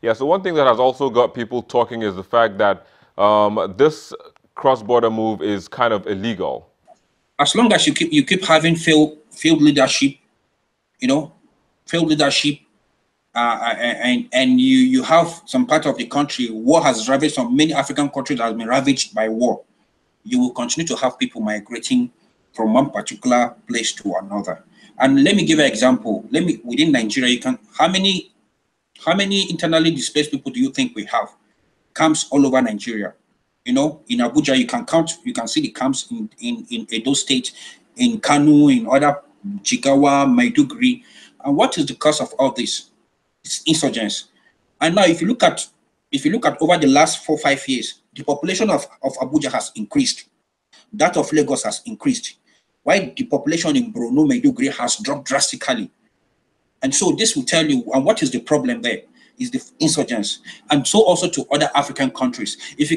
Yeah, so one thing that has also got people talking is the fact that this cross-border move is kind of illegal. As long as you keep having failed leadership, you know, failed leadership, and you have some part of the country war has ravaged. Some many African countries that have been ravaged by war. You will continue to have people migrating from one particular place to another. And let me give an example. Within Nigeria, you can how many internally displaced people do you think we have? Camps all over Nigeria. In Abuja, you can see the camps in Edo State, in Kanu, in other Jigawa, Maiduguri. And what is the cause of all this? It's insurgents. And now if you look at over the last 4 5 years, the population of Abuja has increased. That of Lagos has increased. While the population in Borno, Maiduguri has dropped drastically. And so this will tell you, and what is the problem there? Is the insurgents, and so also to other African countries. If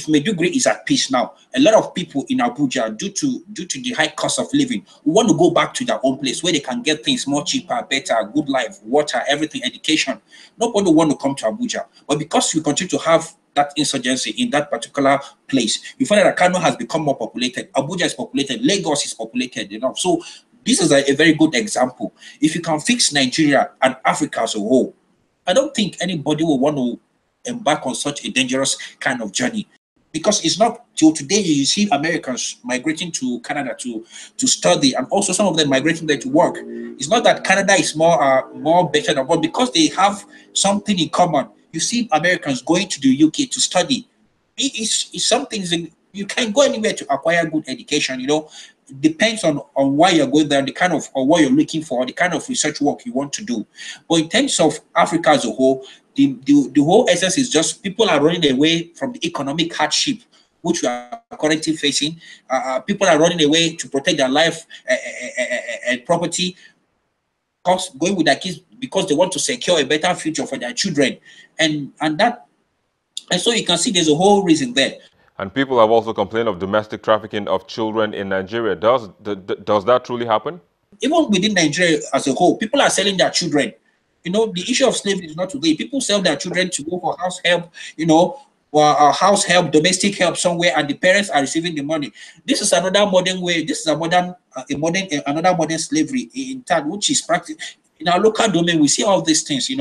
Maiduguri is at peace now, a lot of people in Abuja, due to the high cost of living, want to go back to their own place where they can get things more cheaper, better, good life, water, everything, education. Nobody want to come to Abuja, but because we continue to have that insurgency in that particular place, you find that Kano has become more populated, Abuja is populated, Lagos is populated. So this is a very good example. If you can fix Nigeria and Africa as a whole, I don't think anybody will want to embark on such a dangerous kind of journey, because it's not till today you see Americans migrating to Canada to study, and also some of them migrating there to work. It's not that Canada is more better than, but because they have something in common. You see Americans going to the UK to study. It's something you can go anywhere to acquire good education. Depends on why you're going there, the kind of or what you're looking for, the kind of research work you want to do. But in terms of Africa as a whole, the whole essence is just people are running away from the economic hardship which we are currently facing. People are running away to protect their life and property, going with their kids because they want to secure a better future for their children, and so you can see there's a whole reason there. And people have also complained of domestic trafficking of children in Nigeria. Does that truly happen? Even within Nigeria as a whole, people are selling their children. The issue of slavery is not today. People sell their children to go for house help, or house help, domestic help somewhere, and the parents are receiving the money. This is another modern way. This is another modern slavery in turn, which is practiced in our local domain. We see all these things.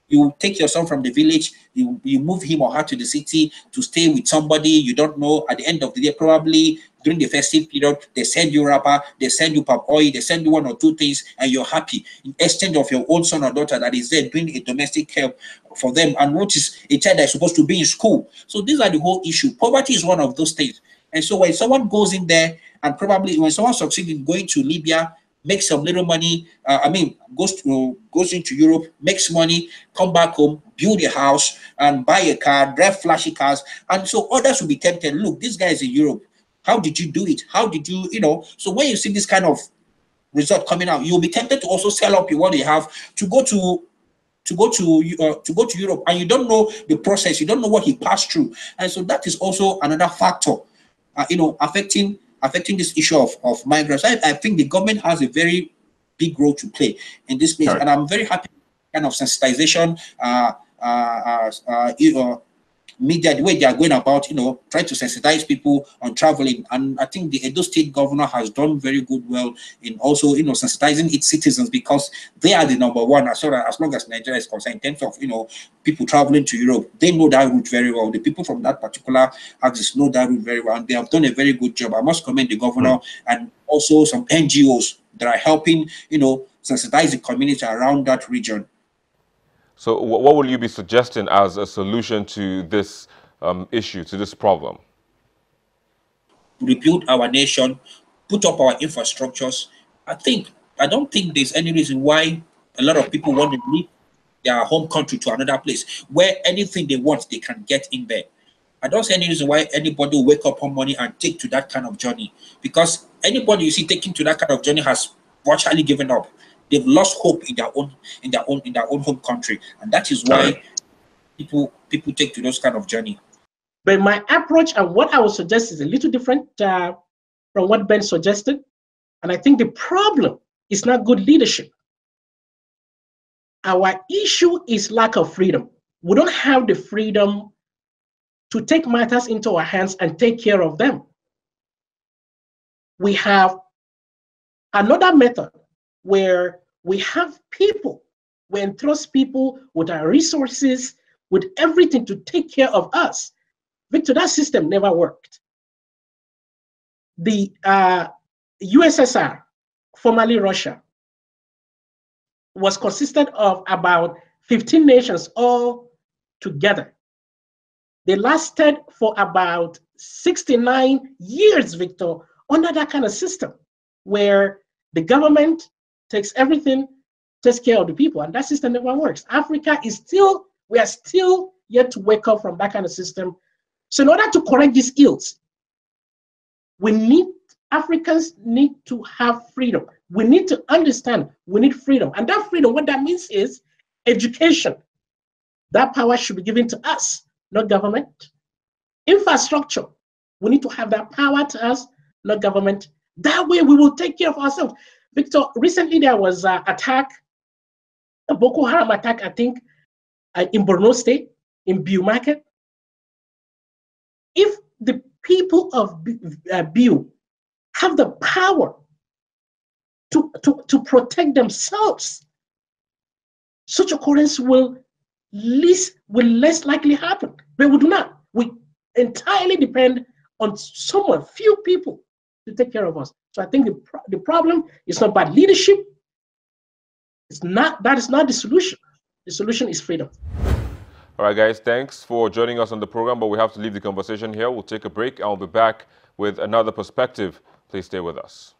You take your son from the village, you move him or her to the city to stay with somebody you don't know. At the end of the day, probably during the festive period, they send you wrapper, they send you pap oil, they send you one or two things, and you're happy. In exchange of your own son or daughter that is there doing a domestic help for them, and which is a child that is supposed to be in school. So these are the whole issue. Poverty is one of those things. And so when someone goes in there, and probably when someone succeeds in going to Libya, makes some little money, goes into Europe, makes money, come back home, build a house, and buy a car, drive flashy cars. And so others will be tempted. Look, this guy is in Europe. How did you do it? How did you, So when you see this kind of result coming out, you'll be tempted to also sell up what you have to go to Europe, and you don't know the process, you don't know what he passed through. And so that is also another factor, affecting this issue of migrants. I think the government has a very big role to play in this place, and I'm very happy kind of sensitization, media, the way they are going about, trying to sensitize people on traveling. And I think the Edo State governor has done very well in also, sensitizing its citizens, because they are the number one as long as Nigeria is concerned in terms of, people traveling to Europe. They know that route very well. The people from that particular axis know that route very well, and they have done a very good job. I must commend the governor and also some NGOs that are helping, sensitize the community around that region. So what will you be suggesting as a solution to this issue, to this problem? Rebuild our nation, put up our infrastructures. I don't think there's any reason why a lot of people want to leave their home country to another place where anything they want, they can get in there. I don't see any reason why anybody will wake up one morning and take to that kind of journey, because anybody you see taking to that kind of journey has virtually given up. They've lost hope in their own home country, and that is why people take to those kind of journey. But my approach and what I would suggest is a little different from what Ben suggested, and I think the problem is not good leadership. Our issue is lack of freedom. we don't have the freedom to take matters into our hands and take care of them. We have another method where we have people, we entrust people with our resources, with everything to take care of us. Victor, that system never worked. The USSR, formerly Russia, was consisted of about 15 nations all together. They lasted for about 69 years, Victor, under that kind of system where the government takes everything, takes care of the people, and that system never works. Africa is still, we are still yet to wake up from that kind of system. So in order to correct these ills, Africans need to have freedom. We need to understand we need freedom. And that freedom, what that means is education. That power should be given to us, not government. Infrastructure, we need to have that power to us, not government. That way we will take care of ourselves. Victor, recently there was an attack, a Boko Haram attack, I think, in Borno State, in Biu Market. If the people of Biu have the power to protect themselves, such occurrence will less likely happen. But we do not. We entirely depend on someone, few people, to take care of us. So I think the problem is not bad leadership. That is not the solution. The solution is freedom. All right, guys, thanks for joining us on the program, but we have to leave the conversation here. We'll take a break, and I'll be back with another perspective. Please stay with us.